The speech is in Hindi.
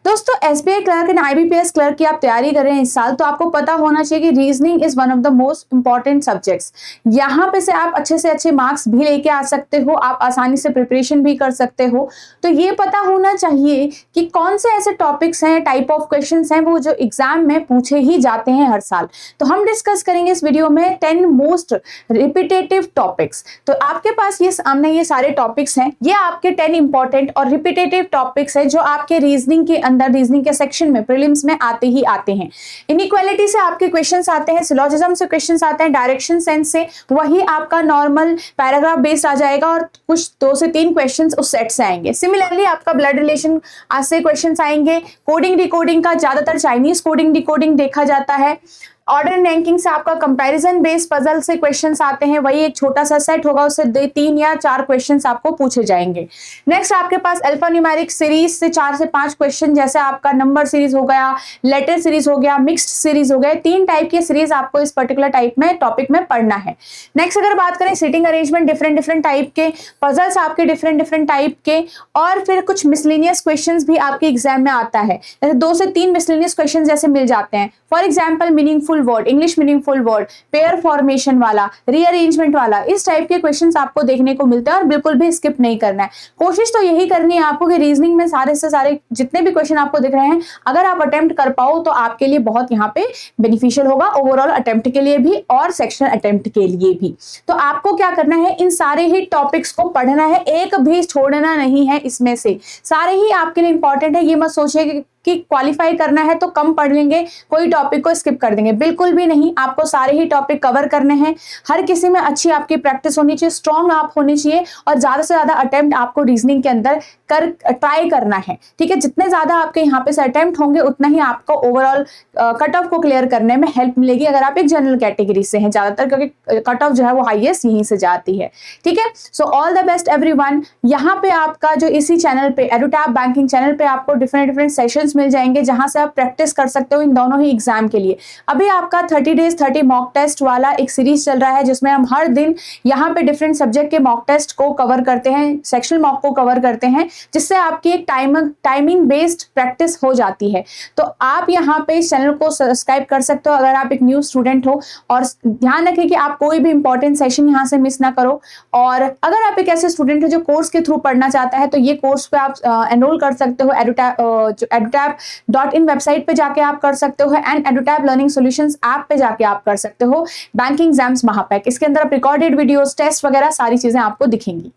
दोस्तों SBI clerk and IBPS clerk की आप तैयारी कर रहे हैं इस साल, तो आपको पता होना चाहिए कि reasoning is one of the most important subjects. यहाँ पे से आप अच्छे से अच्छे मार्क्स भी लेके आ सकते हो, आप आसानी से प्रिपरेशन भी कर सकते हो। तो ये पता होना चाहिए कि कौन से ऐसे टॉपिक्स हैं, टाइप ऑफ क्वेश्चंस हैं वो जो एग्जाम में पूछे ही जाते हैं हर साल। तो हम डिस्कस करेंगे इस वीडियो में 10 मोस्ट रिपीटेटिव टॉपिक्स। तो आपके पास ये सामने ये सारे टॉपिक्स हैं, ये आपके 10 इंपॉर्टेंट और रिपीटेटिव टॉपिक्स हैं जो आपके रीजनिंग के अंदर, रीजनिंग के सेक्शन में, प्रीलिम्स में आते ही आते हैं। इनइक्वालिटी से आपके क्वेश्चंस आते हैं, सिलोजिज्म से क्वेश्चंस आते हैं, डायरेक्शन सेंस से वही आपका नॉर्मल पैराग्राफ बेस्ड आ जाएगा और कुछ 2 से 3 क्वेश्चंस उस सेट से आएंगे। सिमिलरली आपका ब्लड रिलेशन से क्वेश्चंस आएंगे। कोडिंग डिकोडिंग का ज्यादातर चाइनीज कोडिंग डिकोडिंग देखा जाता है। ऑर्डर एंड रैंकिंग से आपका कंपैरिजन बेस्ड पजल से क्वेश्चंस आते हैं, वही एक छोटा सा सेट होगा, उससे 3 या 4 क्वेश्चंस आपको पूछे जाएंगे। नेक्स्ट आपके पास अल्फा न्यूमेरिक सीरीज से 4 से 5 क्वेश्चन, जैसे आपका नंबर सीरीज हो गया, लेटर सीरीज हो गया, मिक्स्ड सीरीज हो गए। 3 टाइप की सीरीज आपको इस पर्टिकुलर टाइप में टॉपिक में पढ़ना है। नेक्स्ट अगर बात करें सिटिंग अरेंजमेंट, डिफरेंट टाइप के पजल्स आपके डिफरेंट टाइप के, और फिर कुछ मिसलेनियस क्वेश्चन भी आपके एग्जाम में आता है। जैसे 2 से 3 मिसलेनियस क्वेश्चन जैसे मिल जाते हैं। For example meaningful word, English meaningful word, pair formation वाला, रीअरेंजमेंट वाला, इस टाइप के क्वेश्चंस आपको देखने को मिलते हैं और बिल्कुल भी स्किप नहीं करना है। कोशिश तो यही करनी है आपको कि रीजनिंग में सारे से सारे जितने भी क्वेश्चन आपको दिख रहे हैं, अगर आप अटेम्प्ट कर पाओ तो आपके लिए बहुत यहाँ पे बेनिफिशियल होगा, ओवरऑल अटेम्प्ट के लिए भी और सेक्शनल अटेम्प्ट के लिए भी। तो आपको क्या करना है, इन सारे ही टॉपिक्स को पढ़ना है, एक भी छोड़ना नहीं है। इसमें से सारे ही आपके लिए इंपॉर्टेंट है। ये मत सोचिए कि क्वालिफाई करना है तो कम पढ़ लेंगे, कोई टॉपिक को स्किप कर देंगे, बिल्कुल भी नहीं। आपको सारे ही टॉपिक कवर करने हैं। हर किसी में अच्छी आपकी प्रैक्टिस होनी चाहिए, स्ट्रॉन्ग आप होनी चाहिए और ज्यादा से ज्यादा अटेम्प्ट आपको रीजनिंग के अंदर ट्राई करना है। ठीक है, जितने ज्यादा आपके यहाँ पे से अटेम्प्ट होंगे उतना ही आपको ओवरऑल कट ऑफ को क्लियर करने में हेल्प मिलेगी, अगर आप एक जनरल कैटेगरी से हैं ज्यादातर, क्योंकि कट ऑफ जो है वो हाईएस्ट यहीं से जाती है। ठीक है, so all the best everyone. यहाँ पे आपका जो इसी चैनल पे, एडुटैप बैंकिंग चैनल पे, आपको डिफरेंट सेशंस मिल जाएंगे जहां से आप प्रैक्टिस कर सकते हो इन दोनों ही एग्जाम के लिए। अभी आपका 30 डेज 30 मॉक टेस्ट वाला एक सीरीज चल रहा है, जिसमें हम हर दिन यहाँ पे डिफरेंट सब्जेक्ट के मॉक टेस्ट को कवर करते हैं, सेक्शनल मॉक को कवर करते हैं, जिससे आपकी एक टाइमिंग बेस्ड प्रैक्टिस हो जाती है। तो आप यहाँ पे इस चैनल को सब्सक्राइब कर सकते हो अगर आप एक न्यू स्टूडेंट हो, और ध्यान रखें कि आप कोई भी इंपॉर्टेंट सेशन यहाँ से मिस ना करो। और अगर आप एक ऐसे स्टूडेंट हो जो कोर्स के थ्रू पढ़ना चाहता है, तो ये कोर्स पे आप एनरोल कर सकते हो edutap.in वेबसाइट पे जाके आप कर सकते हो, एंड एडुटैप लर्निंग सॉल्यूशंस ऐप पे जाके आप कर सकते हो बैंकिंग एग्जाम्स महापैक। इसके अंदर आप रिकॉर्डेड वीडियोस, टेस्ट वगैरह सारी चीजें आपको दिखेंगी।